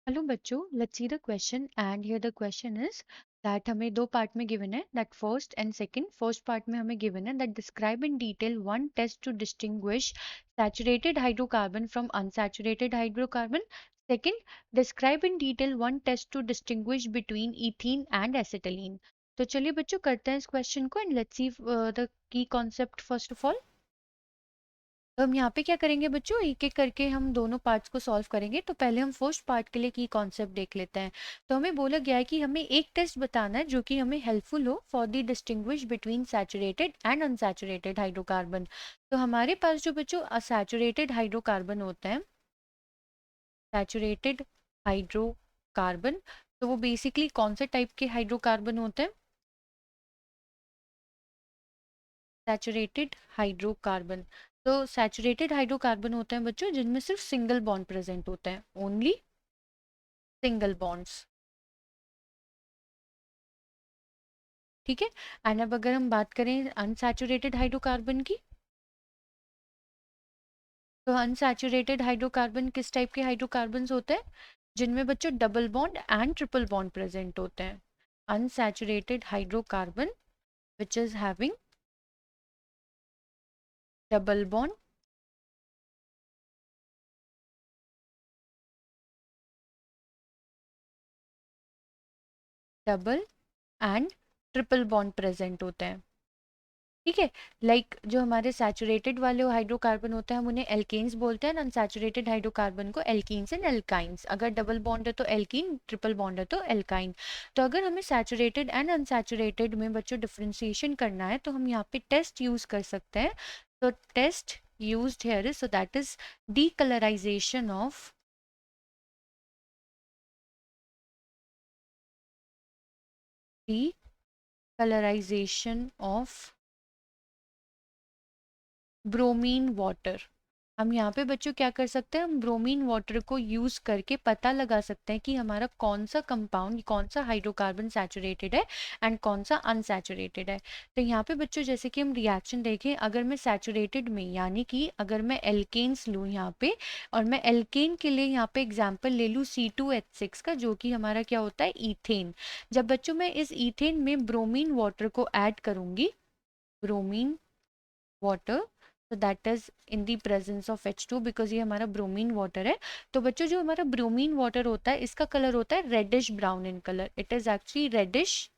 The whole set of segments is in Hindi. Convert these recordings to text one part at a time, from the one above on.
हेलो बच्चों, let's see the question and here the question is that हमें दो पार्ट में गिवन है that first and second. First part में हमें गिवन है that describe in detail one test to distinguish saturated hydrocarbon from unsaturated hydrocarbon. Second, describe in detail one test to distinguish between ethene and acetylene. तो चलिए बच्चों करते हैं इस क्वेश्चन को and let's see the key concept first of all. तो हम यहाँ पे क्या करेंगे बच्चों, एक एक करके हम दोनों पार्ट्स को सॉल्व करेंगे। तो पहले हम फर्स्ट पार्ट के लिए की कॉन्सेप्ट देख लेते हैं। तो हमें बोला गया है कि हमें एक टेस्ट बताना है जो कि हमें हेल्पफुल हो for the distinguish between saturated and unsaturated hydrocarbon. तो हमारे पास जो बच्चों असैचुरेटेड हाइड्रोकार्बन होते हैं, सैचुरेटेड हाइड्रोकार्बन, तो वो बेसिकली कौन से टाइप के हाइड्रोकार्बन होते हैं? Saturated hydrocarbon. तो सैचुरेटेड हाइड्रोकार्बन होते हैं बच्चों जिनमें सिर्फ सिंगल बॉन्ड प्रेजेंट होते हैं, ओनली सिंगल बॉन्ड्स। ठीक है। एंड अब अगर हम बात करें अनसैचुरेटेड हाइड्रोकार्बन की, तो अनसैचुरेटेड हाइड्रोकार्बन किस टाइप के हाइड्रोकार्बन होते हैं? जिनमें बच्चों double bond and triple bond present होते हैं। Unsaturated hydrocarbon which is having double bond double and triple bond present होते हैं। ठीक है। लाइक जो हमारे सैचुरेटेड वाले हाइड्रोकार्बन होते हैं हम उन्हें एल्केन्स बोलते हैं, अनसैचुरेटेड हाइड्रोकार्बन को एल्कीन्स एंड एल्काइंस। अगर डबल बॉन्ड है तो एल्कीन, ट्रिपल बॉन्ड है तो एल्काइन। तो अगर हमें सैचुरेटेड एंड अनसैचुरेटेड में बच्चों डिफरेंशिएशन करना है तो हम यहाँ पे टेस्ट यूज कर सकते हैं। तो test used here is, so that is decolorization of decolorization of bromine water. हम यहाँ पे बच्चों क्या कर सकते हैं, हम ब्रोमीन वाटर को यूज करके पता लगा सकते हैं कि हमारा कौन सा कंपाउंड, कौन सा हाइड्रोकार्बन सैचुरेटेड है एंड कौन सा अनसैचुरेटेड है। तो यहाँ पे बच्चों जैसे कि हम रिएक्शन देखें, अगर मैं सैचुरेटेड में यानी कि अगर मैं एल्केन्स लूँ यहाँ पे, और मैं एल्केन के लिए यहाँ पे एग्जाम्पल ले लूँ C2H6 का, जो कि हमारा क्या होता है, ईथेन। जब बच्चों मैं इस ईथेन में ब्रोमीन वाटर को ऐड करूंगी, ब्रोमीन वाटर, तो that is in the presence of H2, because ये हमारा ब्रोमीन वाटर है। तो बच्चों जो हमारा ब्रोमीन वाटर होता है इसका कलर होता है reddish brown in colour, it is actually reddish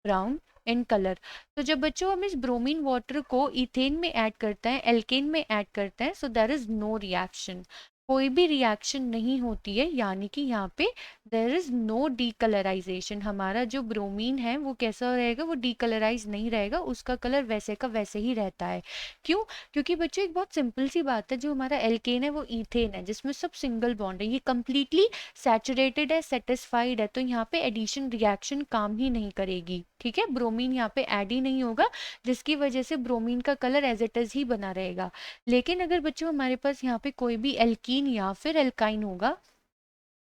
brown in colour. तो जब बच्चों हम इस ब्रोमीन वाटर को इथेन में ऐड करते हैं, एल्केन में ऐड करते हैं, so there is no reaction, कोई भी रिएक्शन नहीं होती है। यानी कि यहाँ पे देयर इज नो डीकलराइजेशन। हमारा जो ब्रोमीन है वो कैसा रहेगा, वो डीकलराइज नहीं रहेगा, उसका कलर वैसे का वैसे ही रहता है। क्यों? क्योंकि बच्चों एक बहुत सिंपल सी बात है, जो हमारा एल्केन है वो ईथेन है जिसमें सब सिंगल बॉन्ड है, ये कंप्लीटली सैचुरेटेड है, सेटिस्फाइड है, तो यहाँ पे एडिशन रिएक्शन काम ही नहीं करेगी। ठीक है, ब्रोमीन यहाँ पे ऐड ही नहीं होगा, जिसकी वजह से ब्रोमीन का कलर एज इट इज ही बना रहेगा। लेकिन अगर बच्चों हमारे पास यहाँ पे कोई भी एल्कीन या फिर एल्काइन होगा,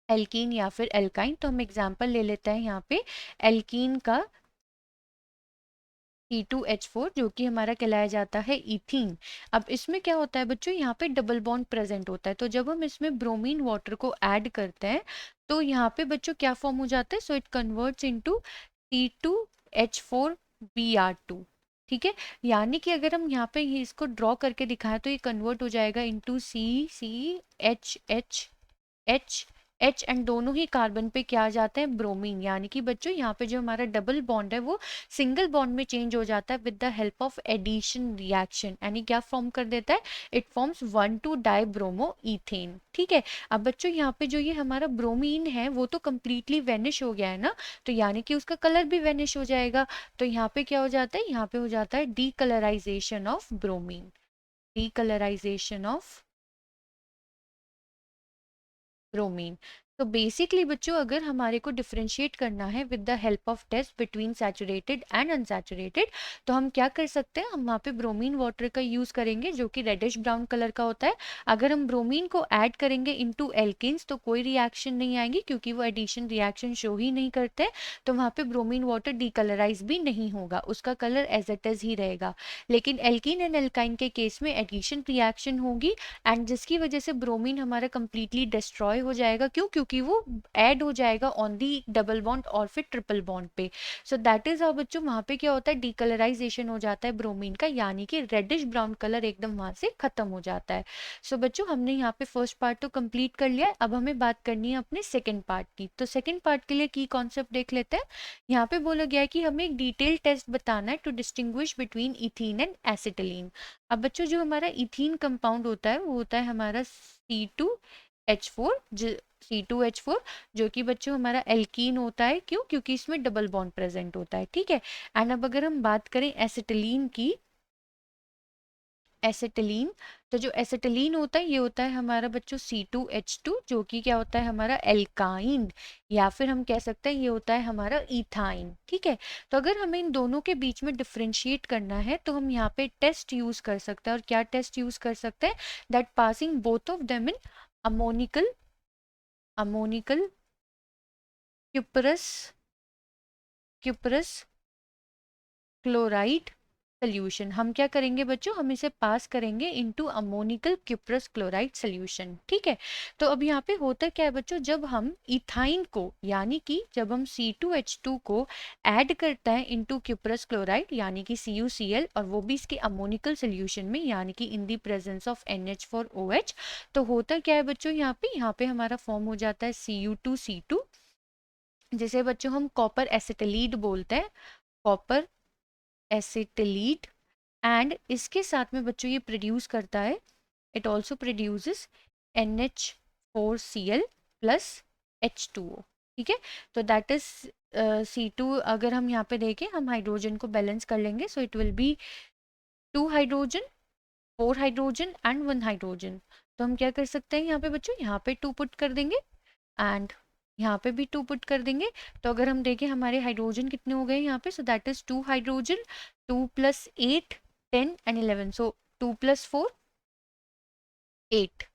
एल्कीन या फिर एल्काइन, तो हम एग्जाम्पल ले लेते हैं यहाँ पे एल्कीन का C2H4, जो कि हमारा कहलाया जाता है इथीन। अब इसमें क्या होता है बच्चों, यहाँ पे डबल बॉन्ड प्रेजेंट होता है, तो जब हम इसमें ब्रोमीन वाटर को ऐड करते हैं तो यहाँ पे बच्चों क्या फॉर्म हो जाता है, so it converts into C2H4Br2। ठीक है, यानी कि अगर हम यहाँ पे इसको ड्रॉ करके दिखाएं तो ये कन्वर्ट हो जाएगा इनटू C एच एंड दोनों ही कार्बन पे क्या आ जाते हैं, ब्रोमीन। यानी कि बच्चों यहाँ पे जो हमारा डबल बॉन्ड है वो सिंगल बॉन्ड में चेंज हो जाता है with the help of addition reaction. यानी क्या फॉर्म कर देता है, इट फॉर्म्स 1,2-डाइब्रोमो ईथेन। ठीक है। अब बच्चों यहाँ पे जो ये हमारा ब्रोमीन है वो तो कंप्लीटली वेनिश हो गया है ना, तो यानी कि उसका कलर भी वेनिश हो जाएगा। तो यहाँ पे क्या हो जाता है, यहाँ पे हो जाता है decolourization of bromine, decolourization of bromine. तो बेसिकली बच्चों अगर हमारे को डिफरेंशिएट करना है with the help of test between saturated and unsaturated, तो हम क्या कर सकते हैं, हम वहाँ पे ब्रोमीन वाटर का यूज करेंगे जो कि रेडिश ब्राउन कलर का होता है। अगर हम ब्रोमीन को ऐड करेंगे इनटू एल्केन्स तो कोई रिएक्शन नहीं आएगी, क्योंकि वो एडिशन रिएक्शन शो ही नहीं करते, तो वहाँ पे ब्रोमीन वाटर डीकलराइज भी नहीं होगा, उसका कलर एज इट इज ही रहेगा। लेकिन एल्कीन एंड एल्काइन के केस में एडिशन रिएक्शन होगी, एंड जिसकी वजह से ब्रोमीन हमारा कंप्लीटली डिस्ट्रॉय हो जाएगा। क्यों? क्योंकि वो ऐड हो जाएगा ऑन दी डबल बॉन्ड और फिर ट्रिपल बॉन्ड पे। सो दैट इज हाउ बच्चों वहां पे क्या होता है, डीकलराइजेशन हो जाता है ब्रोमीन का, यानी कि रेडिश ब्राउन कलर एकदम वहां से खत्म हो जाता है। सो बच्चों हमने यहाँ पे फर्स्ट पार्ट तो कंप्लीट कर लिया है, अब हमें बात करनी है अपने सेकंड पार्ट की। तो सेकंड पार्ट के लिए की कॉन्सेप्ट देख लेते हैं। यहाँ पे बोला गया है कि हमें एक डिटेल टेस्ट बताना है to distinguish between ethene and acetylene. अब बच्चों जो हमारा इथीन कंपाउंड होता है वो होता है हमारा C2H4, C2H4 जो कि बच्चों हमारा एल्कीन होता है। क्यों? क्योंकि इसमें डबल बॉन्ड प्रेजेंट होता है, ठीक है। एंड अब अगर हम बात करें एसिटिलीन की, एसिटिलीन, तो जो एसिटिलीन होता है ये होता है हमारा बच्चों C2H2 जो कि क्या होता है हमारा एल्काइन, या फिर हम कह सकते हैं ये होता है हमारा इथाइन, ठीक है। तो अगर हमें इन दोनों के बीच में डिफरेंशिएट करना है तो हम यहाँ पे टेस्ट यूज कर सकते हैं। और क्या टेस्ट यूज कर सकते हैं? That passing both of them in ammoniacal cuprous chloride solution. हम क्या करेंगे बच्चों, हम इसे पास करेंगे into ammoniacal cuprous chloride solution, ठीक है। तो अब यहाँ पे होता क्या है बच्चों, जब हम इथाइन को यानी कि जब हम C2H2 को ऐड करते हैं इनटू क्यूप्रस क्लोराइड यानी कि CuCl, और वो भी इसके अमोनिकल सोल्यूशन में यानी कि इन दी प्रेजेंस ऑफ NH4OH, तो होता क्या है बच्चों, यहाँ पे हमारा फॉर्म हो जाता है Cu2C2, जिसे बच्चों हम कॉपर एसिटिलीड बोलते हैं, कॉपर एसिटिलीड। एंड इसके साथ में बच्चों ये प्रोड्यूस करता है, it also produces NH4Cl plus H2O, ठीक है। तो दैट इज C2, अगर हम यहाँ पे देखें हम हाइड्रोजन को बैलेंस कर लेंगे, so it will be 2 hydrogen, 4 hydrogen and 1 hydrogen. तो हम क्या कर सकते हैं यहाँ पे बच्चों, यहाँ पे 2 पुट कर देंगे एंड यहाँ पे भी 2 पुट कर देंगे। तो अगर हम देखें हमारे हाइड्रोजन कितने हो गए यहाँ पे, so that is 2 hydrogen, 2 + 8 10 and 11, सो 2 + 4 8।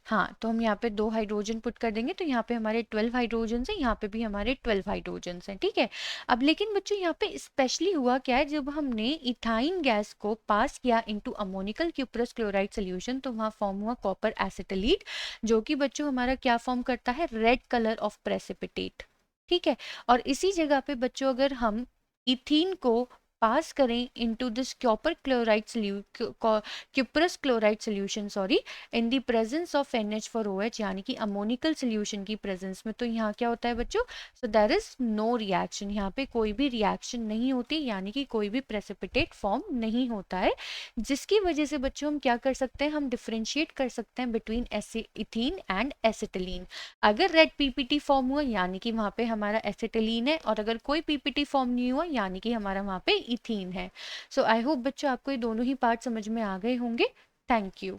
हाँ, तो हम यहाँ पे 2 हाइड्रोजन पुट कर देंगे, तो यहाँ पे हमारे 12 हाइड्रोजन हैं, यहाँ पे भी हमारे 12 हाइड्रोजन हैं, ठीक है। अब लेकिन बच्चों यहाँ पे स्पेशली हुआ क्या है, जब हमने इथाइन गैस को पास किया into ammoniacal cuprous chloride solution, तो वहाँ फॉर्म हुआ कॉपर एसिटिलीड, जो कि बच्चों हमारा क्या फॉर्म करता है, रेड कलर ऑफ प्रेसिपिटेट, ठीक है। और इसी जगह पे बच्चों अगर हम इथीन को पास करें into this copper chloride cuprous chloride solution, sorry, in the presence of NH4OH यानी कि अमोनिकल सोल्यूशन की प्रेजेंस में, तो यहाँ क्या होता है बच्चों, so there is no reaction, यहाँ पे कोई भी रिएक्शन नहीं होती, यानी कि कोई भी प्रेसिपिटेट फॉर्म नहीं होता है, जिसकी वजह से बच्चों हम क्या कर सकते हैं, हम डिफ्रेंशिएट कर सकते हैं बिटवीन इथीन एंड एसिटिलीन। अगर रेड PPT फॉर्म हुआ यानी कि वहाँ पे हमारा एसिटिलीन है, और अगर कोई PPT फॉर्म नहीं हुआ यानी कि हमारा वहाँ पे इथीन है। सो आई होप बच्चों आपको ये दोनों ही पार्ट समझ में आ गए होंगे। Thank you.